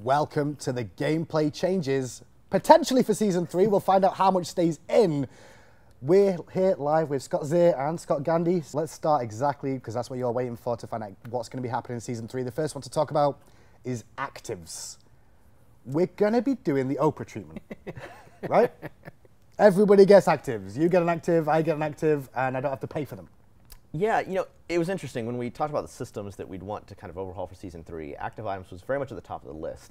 Welcome to the gameplay changes, potentially for Season 3. We'll find out how much stays in. We're here live with Scott Zir and Scott Gandy. So let's start exactly, because that's what you're waiting for, to find out what's going to be happening in Season 3. The first one to talk about is actives. We're going to be doing the Oprah treatment, right? Everybody gets actives. You get an active, I get an active, and I don't have to pay for them. Yeah, you know, it was interesting when we talked about the systems that we'd want to kind of overhaul for Season 3. Active items was very much at the top of the list.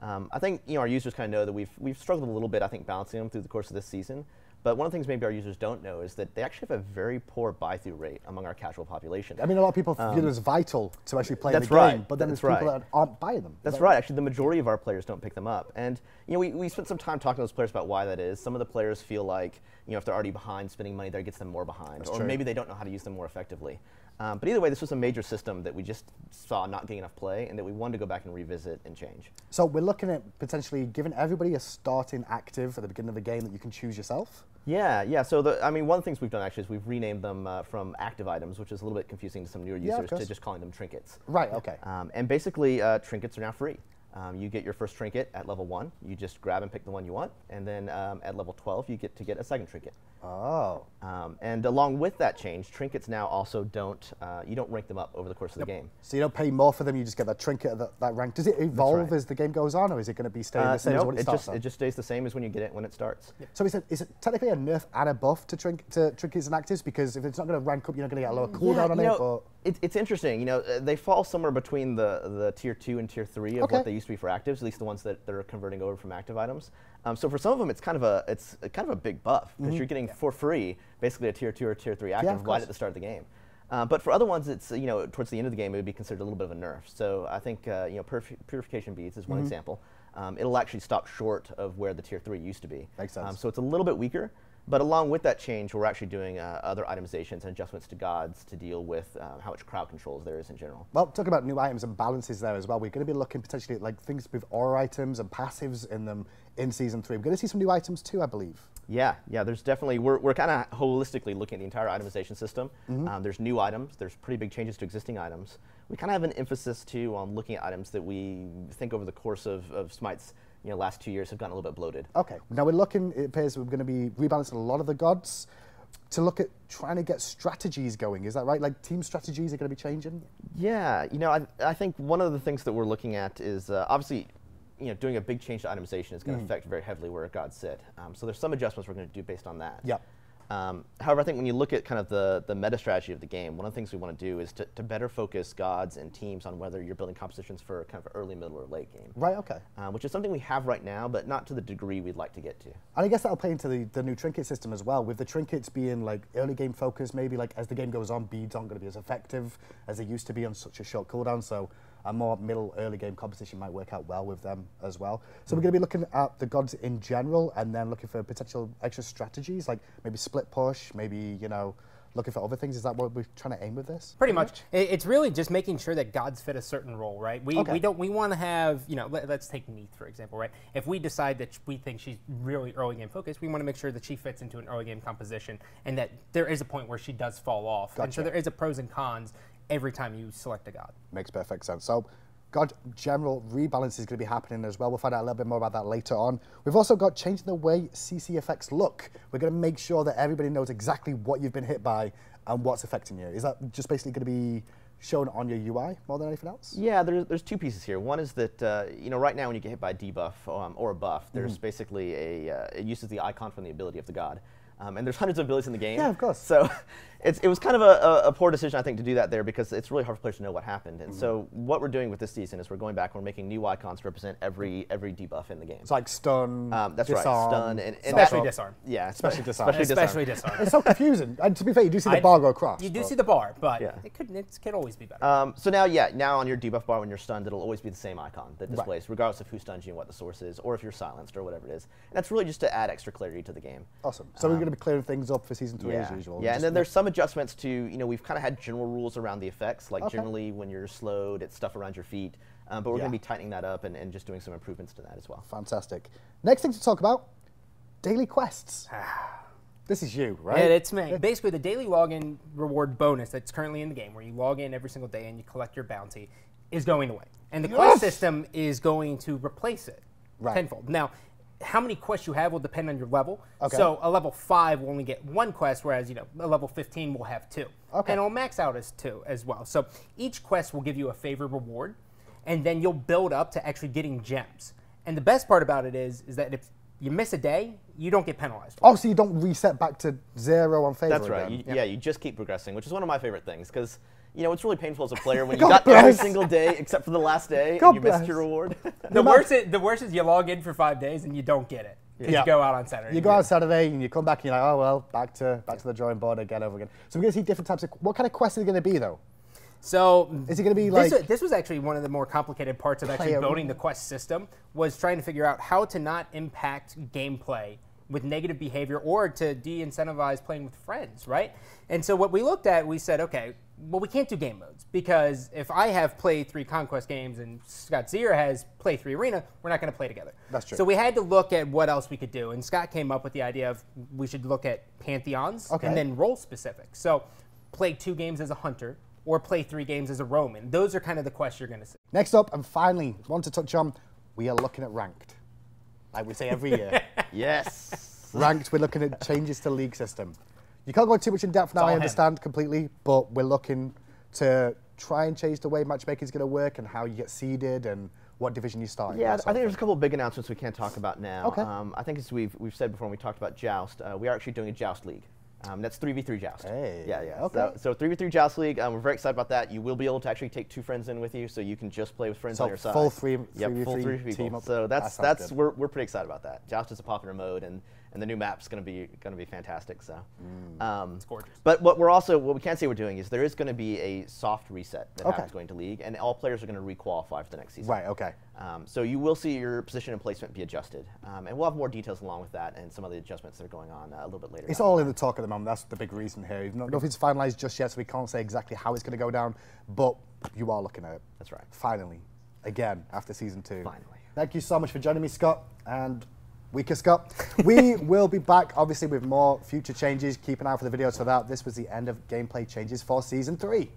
I think our users kind of know that we've struggled a little bit, I think, balancing them through the course of this season. But one of the things maybe our users don't know is that they actually have a very poor buy-through rate among our casual population. I mean, a lot of people view it as vital to actually play the game, right. but then there's people that aren't buying them. That's right. Actually, the majority of our players don't pick them up. And we spent some time talking to those players about why that is. Some of the players feel like if they're already behind, spending money there gets them more behind. Or maybe they don't know how to use them more effectively. But either way, this was a major system that we just saw not getting enough play and that we wanted to go back and revisit and change. So we're looking at potentially giving everybody a starting active at the beginning of the game that you can choose yourself? Yeah. So one of the things we've done actually is we've renamed them from active items, which is a little bit confusing to some newer users, to just calling them trinkets. Right, okay. And basically, trinkets are now free. You get your first trinket at level 1. You just grab and pick the one you want. And then at level 12, you get to get a second trinket. Oh. And along with that change, trinkets now also you don't rank them up over the course of the game. So you don't pay more for them, you just get that trinket at that rank. Does it evolve as the game goes on, or is it going to be staying the same as when it starts? It just stays the same as when you get it when it starts. So is it technically a nerf and a buff to trinkets and actives? Because if it's not going to rank up, you're not going to get a lower cooldown on it? Or? It's interesting. They fall somewhere between the tier 2 and tier 3 of what they used to be for actives, at least the ones that are converting over from active items. So for some of them, it's kind of a big buff because you're getting for free basically a tier 2 or tier 3 active right at the start of the game. But for other ones, it's towards the end of the game, it would be considered a little bit of a nerf. So I think purification beads is one example. It'll actually stop short of where the tier 3 used to be. Makes sense. So it's a little bit weaker. But along with that change, we're actually doing other itemizations and adjustments to gods to deal with how much crowd controls there is in general. Well, talking about new items and balances there as well, we're going to be looking potentially at like things with aura items and passives in them in Season 3. We're going to see some new items too, I believe. Yeah, there's definitely, we're kind of holistically looking at the entire itemization system. There's new items, there's pretty big changes to existing items. We kind of have an emphasis too on looking at items that we think over the course of SMITE's last 2 years have gotten a little bit bloated. Okay, now we're looking, it appears we're going to be rebalancing a lot of the gods to look at trying to get strategies going. Is that right? Like team strategies are going to be changing? Yeah, I think one of the things that we're looking at is obviously doing a big change to itemization is going to affect very heavily where gods sit. So there's some adjustments we're going to do based on that. Yep. However, I think when you look at kind of the meta strategy of the game, one of the things we want to do is to better focus gods and teams on whether you're building compositions for kind of early, middle, or late game. Right, okay. Which is something we have right now, but not to the degree we'd like to get to. And I guess that'll play into the new trinket system as well, with the trinkets being like early game focused, maybe like as the game goes on, beads aren't going to be as effective as they used to be on such a short cooldown, so a more middle, early game composition might work out well with them as well. So we're going to be looking at the gods in general and then looking for potential extra strategies, like maybe split push, maybe, looking for other things. Is that what we're trying to aim with this? Pretty much. It's really just making sure that gods fit a certain role, right? We want to have, let's take Neith, for example, right? If we decide that we think she's really early game focused, we want to make sure that she fits into an early game composition and that there is a point where she does fall off. Gotcha. And so there is a pros and cons every time you select a god. Makes perfect sense. So god general rebalance is going to be happening as well. We'll find out a little bit more about that later on. We've also got changing the way CC effects look. We're going to make sure that everybody knows exactly what you've been hit by and what's affecting you. Is that just basically going to be shown on your UI more than anything else? Yeah, there's two pieces here. One is that right now when you get hit by a debuff or a buff, there's basically it uses the icon from the ability of the god. And there's hundreds of abilities in the game. Yeah, of course. So it was kind of a poor decision, I think, to do that there because it's really hard for players to know what happened. And so what we're doing with this season is we're going back and we're making new icons to represent every debuff in the game. It's like stun, that's disarm, right, stun. And especially disarm. Yeah, especially disarm. Especially disarm. It's so confusing. And to be fair, you do see the bar go across. You do see the bar, but it could always be better. So now on your debuff bar when you're stunned, it'll always be the same icon that displays, regardless of who stuns you and what the source is, or if you're silenced or whatever it is. And that's really just to add extra clarity to the game. Awesome. So we're going to be clearing things up for Season 3 as usual. Yeah, and then there's some adjustments to, we've kind of had general rules around the effects, like generally when you're slowed, it's stuff around your feet. But we're going to be tightening that up and just doing some improvements to that as well. Fantastic. Next thing to talk about, daily quests. This is you, right? Yeah, it's me. Basically, the daily login reward bonus that's currently in the game, where you log in every single day and you collect your bounty, is going away. And the quest system is going to replace it tenfold. Now, how many quests you have will depend on your level. Okay. So a level 5 will only get 1 quest, whereas a level 15 will have 2. Okay. And it'll max out as 2 as well. So each quest will give you a favorite reward, and then you'll build up to actually getting gems. And the best part about it is that if you miss a day, you don't get penalized. Oh, so you don't reset back to 0 on favor. That's right. You just keep progressing, which is one of my favorite things, because it's really painful as a player when you got every single day except for the last day and you missed your reward. The worst is you log in for 5 days and you don't get it. You go out on Saturday. You go out on Saturday and you come back and you're like, oh well, back to the drawing board again, over again. So we're going to see different types of. What kind of quests are they going to be though? So is it going to be like this was actually one of the more complicated parts of actually building the quest system, was trying to figure out how to not impact gameplay with negative behavior or to de-incentivize playing with friends, right? And so what we looked at, we said, okay, well, we can't do game modes, because if I have played 3 Conquest games and Scott Zier has played 3 Arena, we're not going to play together. That's true. So we had to look at what else we could do, and Scott came up with the idea of we should look at pantheons and then role specific. So play 2 games as a hunter or play 3 games as a Roman. Those are kind of the quests you're going to see. Next up, and finally, want to touch on, we are looking at ranked. Like we say every year. Yes. Ranked, we're looking at changes to league system. You can't go too much in depth now, I understand completely, but we're looking to try and change the way matchmaking is going to work and how you get seeded and what division you start in. Yeah, I think there's a couple of big announcements we can't talk about now. Okay. I think as we've said before when we talked about Joust, we are actually doing a Joust League. That's 3v3 Joust. Hey. Yeah. Okay. So 3v3 Joust League, we're very excited about that. You will be able to actually take 2 friends in with you, so you can just play with friends on your side. Full 3 full 3 people. Team up. So we're pretty excited about that. Joust is a popular mode, and the new map's going to be fantastic. So it's gorgeous. But what we can't say we're doing is there is going to be a soft reset that happens going to League, and all players are going to requalify for the next season. Right. Okay. So you will see your position and placement be adjusted, and we'll have more details along with that and some of the adjustments that are going on a little bit later. It's all in the talk at the moment. That's the big reason here. Nothing's finalized just yet, so we can't say exactly how it's going to go down, but you are looking at it. That's right. Finally, again, after season 2. Finally. Thank you so much for joining me, Scott, and Weaker Scott. We will be back, obviously, with more future changes. Keep an eye out for the videos for that. This was the end of gameplay changes for season 3.